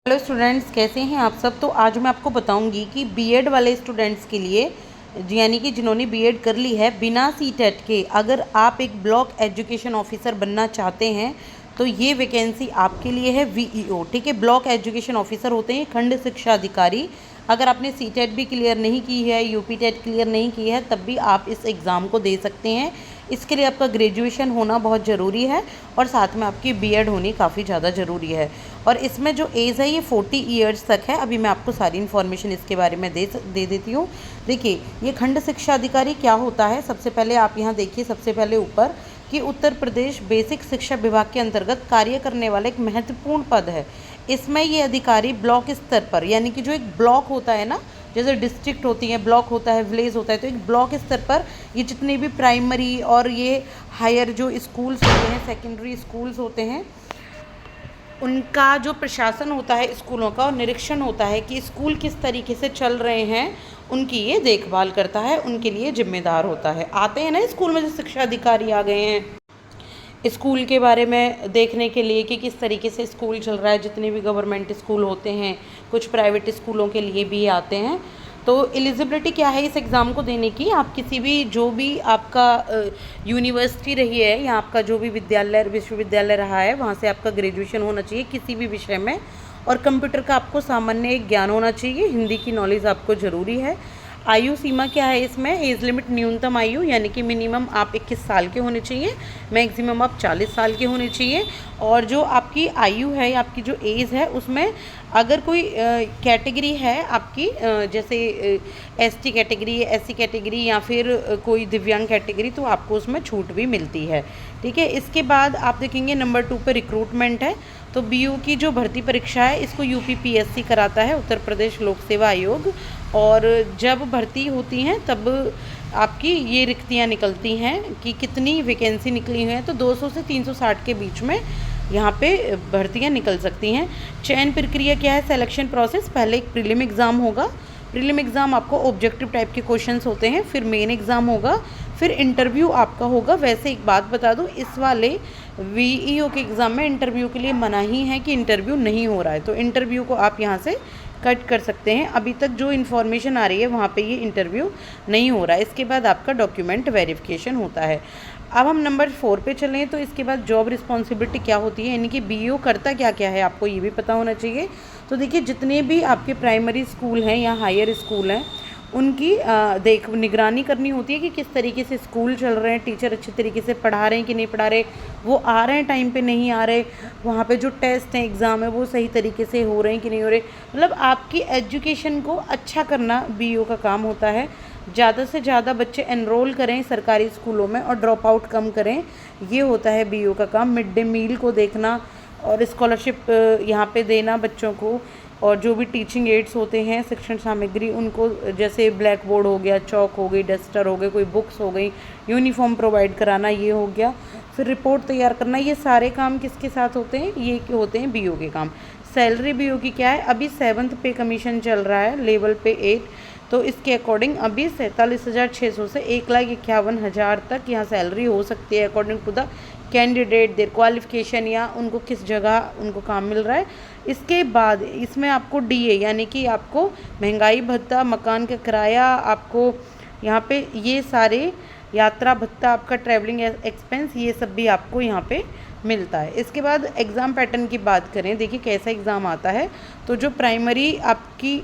Hello students, कैसे हैं आप सब। तो आज मैं आपको बताऊंगी कि बीएड वाले स्टूडेंट्स के लिए, यानी कि जिन्होंने बीएड कर ली है बिना सीटेट के, अगर आप एक ब्लॉक एजुकेशन ऑफिसर बनना चाहते हैं तो ये वैकेंसी आपके लिए है। वीईओ, ठीक है। ब्लॉक एजुकेशन ऑफिसर होते हैं खंड शिक्षा अधिकारी। अगर आपने सीटेट भी क्लियर नहीं की है, यूपी टेट क्लियर नहीं की है, तब भी आप इस एग्ज़ाम को दे सकते हैं। इसके लिए आपका ग्रेजुएशन होना बहुत ज़रूरी है और साथ में आपकी बीएड होनी काफ़ी ज़्यादा ज़रूरी है। और इसमें जो एज है ये 40 ईयर्स तक है। अभी मैं आपको सारी इन्फॉर्मेशन इसके बारे में दे देती हूँ। देखिए, ये खंड शिक्षा अधिकारी क्या होता है। सबसे पहले आप यहाँ देखिए, सबसे पहले ऊपर कि उत्तर प्रदेश बेसिक शिक्षा विभाग के अंतर्गत कार्य करने वाला एक महत्वपूर्ण पद है। इसमें ये अधिकारी ब्लॉक स्तर पर, यानी कि जो एक ब्लॉक होता है ना, जैसे डिस्ट्रिक्ट होती है, ब्लॉक होता है, विलेज होता है, तो एक ब्लॉक स्तर पर ये जितने भी प्राइमरी और ये हायर जो स्कूल्स होते हैं, सेकेंडरी स्कूल्स होते हैं, उनका जो प्रशासन होता है स्कूलों का, और निरीक्षण होता है कि स्कूल किस तरीके से चल रहे हैं, उनकी ये देखभाल करता है, उनके लिए जिम्मेदार होता है। आते हैं ना स्कूल में जो शिक्षा अधिकारी आ गए हैं स्कूल के बारे में देखने के लिए कि किस तरीके से स्कूल चल रहा है। जितने भी गवर्नमेंट स्कूल होते हैं, कुछ प्राइवेट स्कूलों के लिए भी आते हैं। तो एलिजिबिलिटी क्या है इस एग्ज़ाम को देने की। आप किसी भी, जो भी आपका यूनिवर्सिटी रही है या आपका जो भी विद्यालय, विश्वविद्यालय रहा है, वहाँ से आपका ग्रेजुएशन होना चाहिए किसी भी विषय में। और कंप्यूटर का आपको सामान्य ज्ञान होना चाहिए। हिंदी की नॉलेज आपको ज़रूरी है। आयु सीमा क्या है इसमें, एज लिमिट न्यूनतम आयु, यानी कि मिनिमम आप 21 साल के होने चाहिए, मैक्सिमम आप 40 साल के होने चाहिए। और जो आपकी आयु है, आपकी जो एज है, उसमें अगर कोई कैटेगरी है आपकी, जैसे एसटी कैटेगरी, एससी कैटेगरी या फिर कोई दिव्यांग कैटेगरी, तो आपको उसमें छूट भी मिलती है, ठीक है। इसके बाद आप देखेंगे नंबर 2 पे रिक्रूटमेंट है। तो बीयू की जो भर्ती परीक्षा है, इसको यूपीपीएससी कराता है, उत्तर प्रदेश लोक सेवा आयोग। और जब भर्ती होती हैं तब आपकी ये रिक्तियाँ निकलती हैं कि कितनी वैकेंसी निकली हुई हैं। तो 200 से 360 के बीच में यहाँ पे भर्तियाँ निकल सकती हैं। चयन प्रक्रिया क्या है, सिलेक्शन प्रोसेस, पहले एक प्रीलिम एग्ज़ाम होगा। प्रीलिम एग्ज़ाम आपको ऑब्जेक्टिव टाइप के क्वेश्चंस होते हैं, फिर मेन एग्ज़ाम होगा, फिर इंटरव्यू आपका होगा। वैसे एक बात बता दूं, इस वाले वीईओ के एग्ज़ाम में इंटरव्यू के लिए मनाही है कि इंटरव्यू नहीं हो रहा है, तो इंटरव्यू को आप यहाँ से कट कर सकते हैं। अभी तक जो इन्फॉर्मेशन आ रही है वहाँ पे ये इंटरव्यू नहीं हो रहा है। इसके बाद आपका डॉक्यूमेंट वेरिफिकेशन होता है। अब हम नंबर 4 पे चलें तो इसके बाद जॉब रिस्पॉन्सिबिलिटी क्या होती है, यानी कि बीईओ करता क्या क्या है, आपको ये भी पता होना चाहिए। तो देखिए, जितने भी आपके प्राइमरी स्कूल हैं या हायर स्कूल हैं, उनकी निगरानी करनी होती है कि किस तरीके से स्कूल चल रहे हैं, टीचर अच्छे तरीके से पढ़ा रहे हैं कि नहीं पढ़ा रहे, वो आ रहे हैं टाइम पे नहीं आ रहे, वहाँ पे जो टेस्ट हैं, एग्ज़ाम है, वो सही तरीके से हो रहे हैं कि नहीं हो रहे। मतलब आपकी एजुकेशन को अच्छा करना बीईओ का काम होता है। ज़्यादा से ज़्यादा बच्चे एनरोल करें सरकारी स्कूलों में और ड्रॉप आउट कम करें, ये होता है बीईओ का काम। मिड डे मील को देखना और स्कॉलरशिप यहाँ पे देना बच्चों को, और जो भी टीचिंग एड्स होते हैं, शिक्षण सामग्री, उनको जैसे ब्लैक बोर्ड हो गया, चौक हो गई, डस्टर हो गए, कोई बुक्स हो गई, यूनिफॉर्म प्रोवाइड कराना, ये हो गया। फिर रिपोर्ट तैयार करना, ये सारे काम किसके साथ होते हैं, ये होते हैं बीईओ के काम। सैलरी बीईओ की क्या है, अभी 7th पे कमीशन चल रहा है, लेवल पे 8, तो इसके अकॉर्डिंग अभी 47,600 से 1,51,000 तक यहाँ सैलरी हो सकती है, according to the candidate, their qualification, या उनको किस जगह उनको काम मिल रहा है। इसके बाद इसमें आपको डीए, यानी कि आपको महंगाई भत्ता, मकान का किराया, आपको यहाँ पे ये सारे यात्रा भत्ता, आपका ट्रैवलिंग एक्सपेंस, ये सब भी आपको यहाँ पे मिलता है। इसके बाद एग्ज़ाम पैटर्न की बात करें, देखिए कैसा एग्ज़ाम आता है। तो जो प्राइमरी आपकी